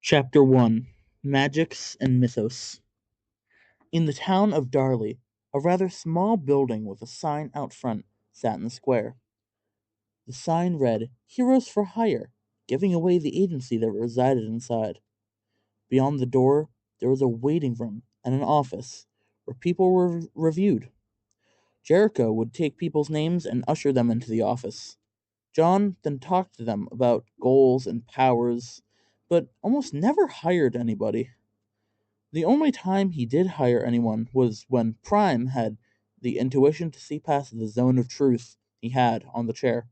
Chapter 1 Magicks and Mythos. In the town of Darley, a rather small building with a sign out front sat in the square. The sign read, Heroes for Hire, giving away the agency that resided inside. Beyond the door, there was a waiting room and an office where people were reviewed. Jericho would take people's names and usher them into the office. John then talked to them about goals and powers, but almost never hired anybody. The only time he did hire anyone was when Prime had the intuition to see past the zone of truth he had on the chair.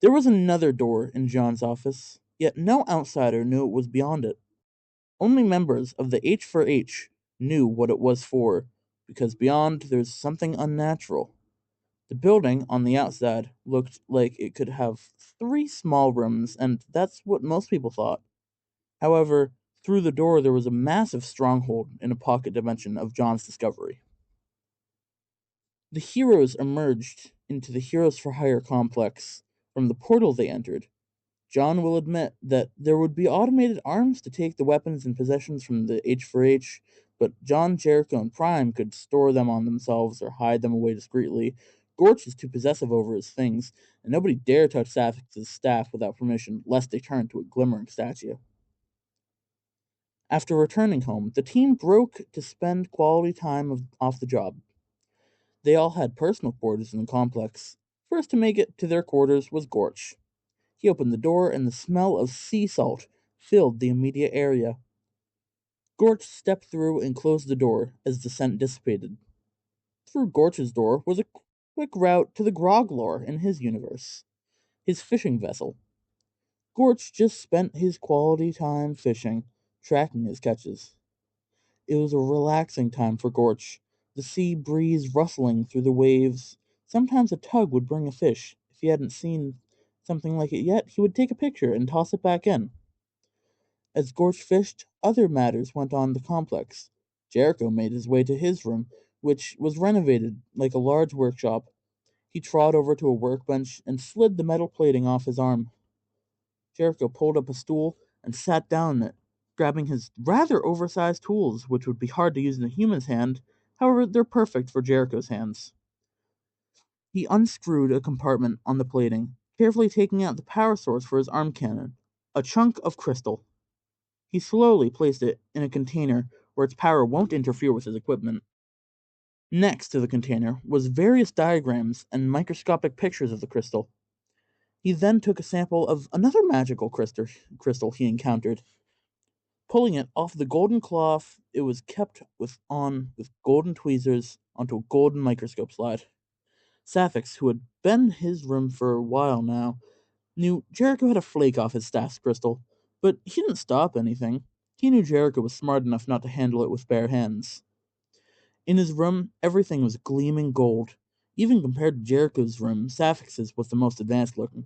There was another door in John's office, yet no outsider knew it was beyond it. Only members of the H for H knew what it was for, because beyond there's something unnatural. The building on the outside looked like it could have three small rooms, and that's what most people thought. However, through the door there was a massive stronghold in a pocket dimension of John's discovery. The heroes emerged into the Heroes for Hire complex from the portal they entered. John will admit that there would be automated arms to take the weapons and possessions from the H for H, but John, Jericho, and Prime could store them on themselves or hide them away discreetly. Gorch is too possessive over his things, and nobody dare touch Sapphics' staff without permission, lest they turn to a glimmering statue. After returning home, the team broke to spend quality time off the job. They all had personal quarters in the complex. First to make it to their quarters was Gorch. He opened the door, and the smell of sea salt filled the immediate area. Gorch stepped through and closed the door as the scent dissipated. Through Gorch's door was a quick route to the Groglore in his universe, his fishing vessel. Gorch just spent his quality time fishing, tracking his catches. It was a relaxing time for Gorch, the sea breeze rustling through the waves. Sometimes a tug would bring a fish. If he hadn't seen something like it yet, he would take a picture and toss it back in. As Gorch fished, other matters went on in the complex. Jericho made his way to his room, which was renovated like a large workshop. He trod over to a workbench and slid the metal plating off his arm. Jericho pulled up a stool and sat down in it, grabbing his rather oversized tools, which would be hard to use in a human's hand. However, they're perfect for Jericho's hands. He unscrewed a compartment on the plating, carefully taking out the power source for his arm cannon, a chunk of crystal. He slowly placed it in a container where its power won't interfere with his equipment. Next to the container was various diagrams and microscopic pictures of the crystal. He then took a sample of another magical crystal he encountered. Pulling it off the golden cloth, it was kept with golden tweezers onto a golden microscope slide. Sapphics, who had been in his room for a while now, knew Jericho had a flake off his staff's crystal, but he didn't stop anything. He knew Jericho was smart enough not to handle it with bare hands. In his room, everything was gleaming gold. Even compared to Jericho's room, Sapphics's was the most advanced looking.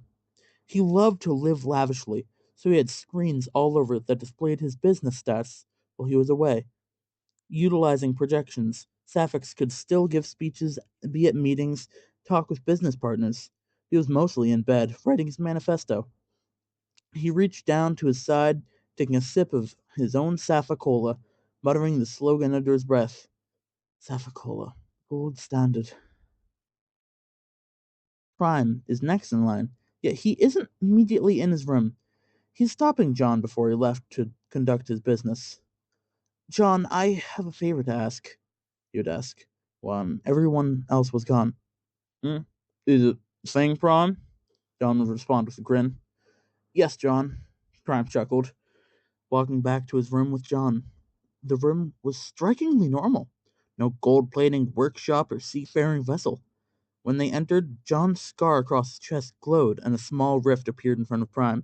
He loved to live lavishly, so he had screens all over that displayed his business stats while he was away. Utilizing projections, Sapphics could still give speeches, be at meetings, talk with business partners. He was mostly in bed, writing his manifesto. He reached down to his side, taking a sip of his own Saphicola, muttering the slogan under his breath. Saphicola, gold standard. Prime is next in line, yet he isn't immediately in his room. He's stopping John before he left to conduct his business. John, I have a favor to ask, he would ask, when everyone else was gone. Hmm? Is it thing, Prime? John would respond with a grin. Yes, John, Prime chuckled, walking back to his room with John. The room was strikingly normal. No gold-plating workshop or seafaring vessel. When they entered, John's scar across his chest glowed, and a small rift appeared in front of Prime.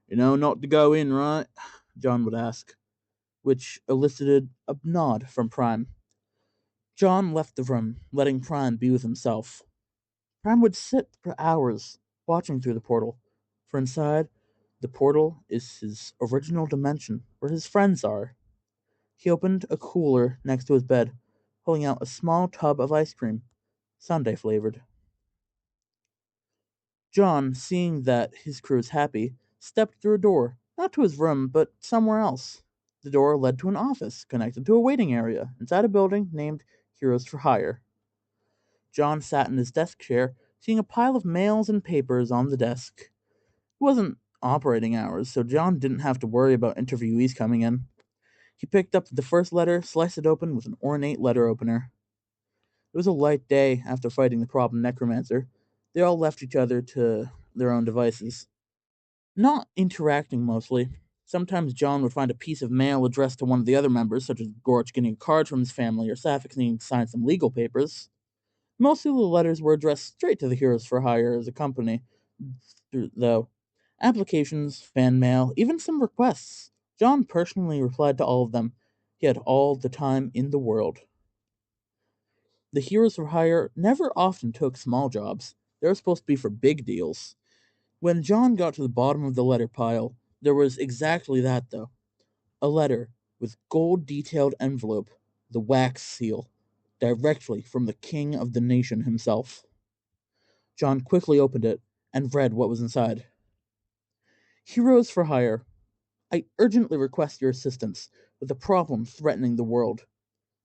You know not to go in, right? John would ask, which elicited a nod from Prime. John left the room, letting Prime be with himself. Prime would sit for hours, watching through the portal, for inside, the portal is his original dimension, where his friends are. He opened a cooler next to his bed, pulling out a small tub of ice cream, sundae flavored. John, seeing that his crew was happy, stepped through a door, Not to his room, but somewhere else. The door led to an office connected to a waiting area inside a building named Heroes for Hire. John sat in his desk chair, seeing a pile of mails and papers on the desk. It wasn't operating hours, so John didn't have to worry about interviewees coming in. He picked up the first letter, sliced it open with an ornate letter opener. It was a light day after fighting the problem necromancer. They all left each other to their own devices. Not interacting mostly. Sometimes John would find a piece of mail addressed to one of the other members, such as Gorch getting a card from his family or Sapphic needing to sign some legal papers. Most of the letters were addressed straight to the Heroes for Hire as a company, though. Applications, fan mail, even some requests. John personally replied to all of them. He had all the time in the world. The Heroes for Hire never often took small jobs. They were supposed to be for big deals. When John got to the bottom of the letter pile, there was exactly that, though. A letter with gold detailed envelope, the wax seal, directly from the king of the nation himself. John quickly opened it and read what was inside. Heroes for Hire, I urgently request your assistance with a problem threatening the world.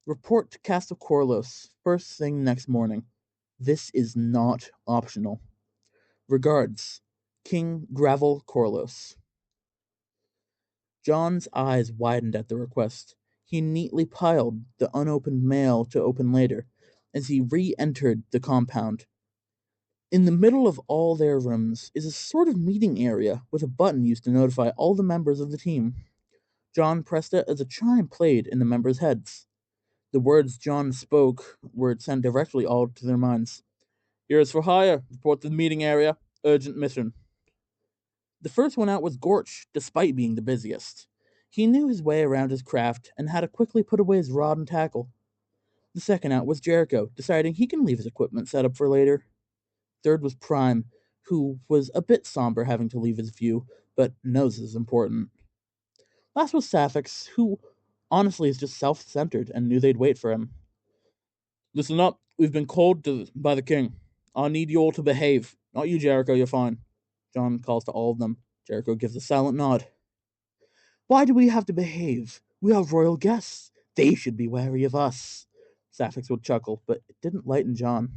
Report to Castle Corlos first thing next morning. This is not optional. Regards, King Gravel Corlos. John's eyes widened at the request. He neatly piled the unopened mail to open later as he re entered the compound. In the middle of all their rooms is a sort of meeting area with a button used to notify all the members of the team. John pressed it as a chime played in the members' heads. The words John spoke were sent directly all to their minds. Heroes for Hire, report to the meeting area, urgent mission. The first one out was Gorch, despite being the busiest. He knew his way around his craft and had to quickly put away his rod and tackle. The second out was Jericho, deciding he can leave his equipment set up for later. Third was Prime, who was a bit somber having to leave his view, but knows it's important. Last was Sapphics, who honestly is just self-centered and knew they'd wait for him. Listen up, we've been called by the king. I need you all to behave. Not you, Jericho, you're fine. John calls to all of them. Jericho gives a silent nod. Why do we have to behave? We are royal guests. They should be wary of us. Sapphics would chuckle, but it didn't lighten John.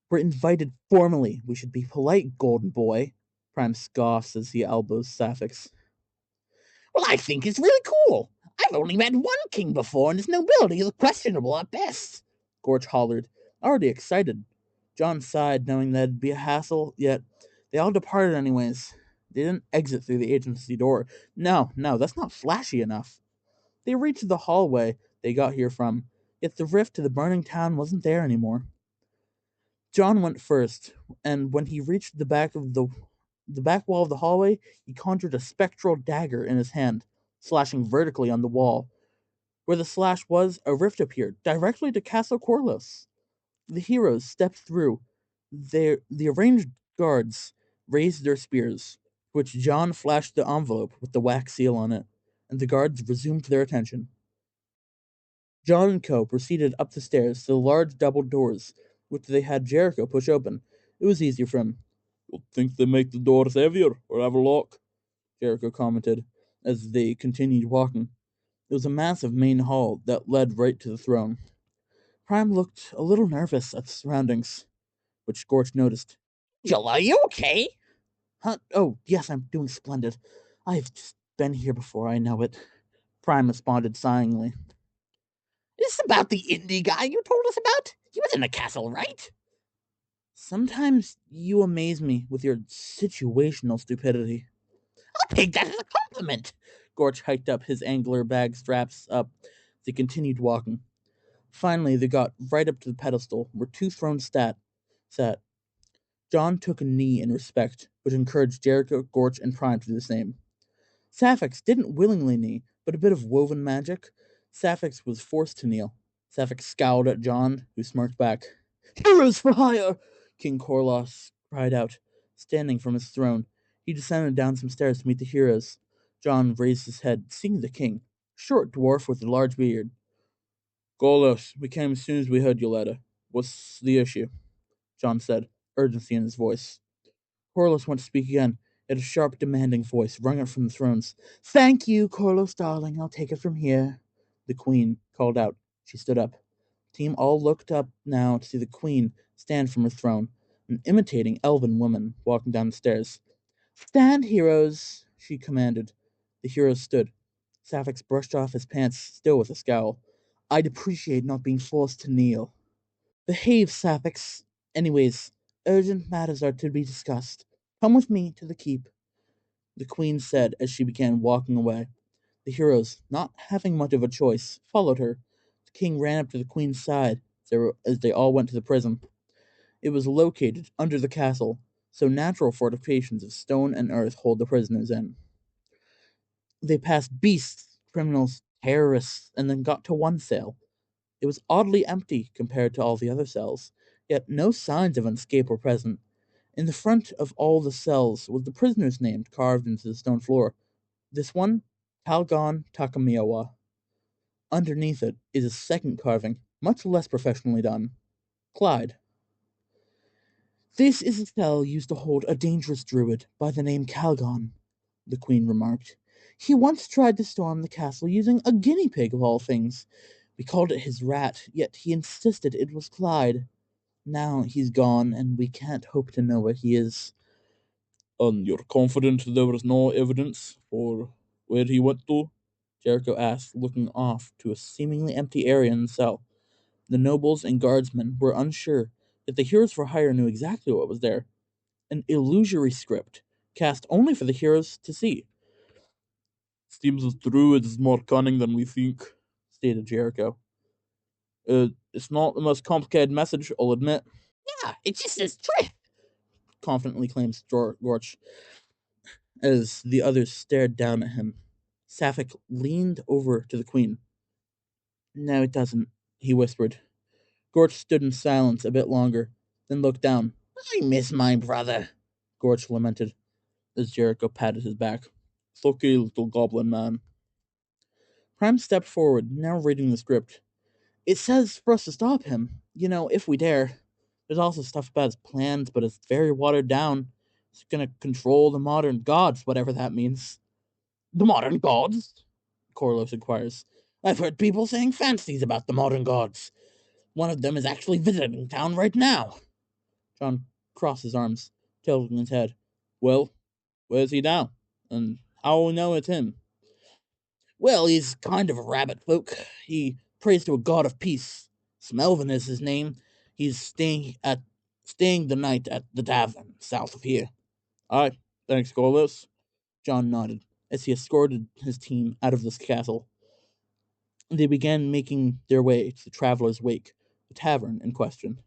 We're invited formally. We should be polite, golden boy. Prime scoffs as he elbows Sapphics. Well, I think it's really cool. I've only met one king before, and his nobility is questionable at best. Gorge hollered, already excited. John sighed, knowing that'd be a hassle, yet they all departed anyways. They didn't exit through the agency door. No, that's not flashy enough. They reached the hallway they got here from, yet the rift to the burning town wasn't there anymore. John went first, and when he reached the back wall of the hallway, he conjured a spectral dagger in his hand, slashing vertically on the wall. Where the slash was, a rift appeared, directly to Castle Corlos. The heroes stepped through. The arranged guards raised their spears, which John flashed the envelope with the wax seal on it, and the guards resumed their attention. John and Co. proceeded up the stairs to the large double doors, which they had Jericho push open. It was easier for him. You'll think they make the doors heavier or have a lock, Jericho commented as they continued walking. It was a massive main hall that led right to the throne. Prime looked a little nervous at the surroundings, which Scorch noticed. Angel, are you okay? Huh? Oh, yes, I'm doing splendid. I've just been here before, I know it. Prime responded sighingly. Is this about the indie guy you told us about? He was in the castle, right? Sometimes you amaze me with your situational stupidity. I'll take that as a compliment. Gorch hiked up his angler bag straps up. They continued walking. Finally, they got right up to the pedestal where two thrones sat. John took a knee in respect, which encouraged Jericho, Gorch, and Prime to do the same. Sapphics didn't willingly knee, but a bit of woven magic. Sapphics was forced to kneel. Sapphics scowled at John, who smirked back. Heroes for hire! King Corlos cried out, standing from his throne. He descended down some stairs to meet the heroes. John raised his head, seeing the king, a short dwarf with a large beard. Corlos, we came as soon as we heard your letter. What's the issue? John said, urgency in his voice. Corlos went to speak again. Yet a sharp, demanding voice wrung it from the thrones. "Thank you, Corlos darling. I'll take it from here." The queen called out. She stood up. The team all looked up now to see the queen stand from her throne, an imitating elven woman walking down the stairs. "Stand, heroes," she commanded. The heroes stood. Sapphics brushed off his pants, still with a scowl. "I'd appreciate not being forced to kneel." "Behave, Sapphics. Anyways, urgent matters are to be discussed. Come with me to the keep," the queen said as she began walking away. The heroes, not having much of a choice, followed her. The king ran up to the queen's side as they all went to the prison. It was located under the castle, so natural fortifications of stone and earth hold the prisoners in. They passed beasts, criminals, terrorists, and then got to one cell. It was oddly empty compared to all the other cells, yet no signs of an escape were present. In the front of all the cells was the prisoner's name carved into the stone floor. This one, Calgon Takamiyawa. Underneath it is a second carving, much less professionally done. Clyde. "This is a cell used to hold a dangerous druid by the name Calgon," the queen remarked. "He once tried to storm the castle using a guinea pig of all things. We called it his rat, yet he insisted it was Clyde. Now he's gone, and we can't hope to know where he is." "And you're confident there was no evidence for where he went to?" Jericho asked, looking off to a seemingly empty area in the cell. The nobles and guardsmen were unsure, yet the heroes for hire knew exactly what was there. An illusory script, cast only for the heroes to see. "Seems as Druid is more cunning than we think," stated Jericho. It's not the most complicated message, I'll admit." "Yeah, it just says trick," confidently claims Gorch, as the others stared down at him. Sapphic leaned over to the queen. "No, it doesn't," he whispered. Gorch stood in silence a bit longer, then looked down. "I miss my brother," Gorch lamented, as Jericho patted his back. "It's okay, little goblin man." Prime stepped forward, now reading the script. "It says for us to stop him, if we dare. There's also stuff about his plans, but it's very watered down. He's gonna control the modern gods, whatever that means." "The modern gods?" Corlos inquires. "I've heard people saying fancies about the modern gods. One of them is actually visiting town right now." John crossed his arms, tilting his head. "Well, where's he now? And how will we know it's him?" "Well, he's kind of a rabbit folk. He prays to a god of peace. Smelvin is his name. He's staying the night at the tavern south of here." "Aye, thanks, Corliss." John nodded as he escorted his team out of this castle. They began making their way to the Traveler's Wake, the tavern in question.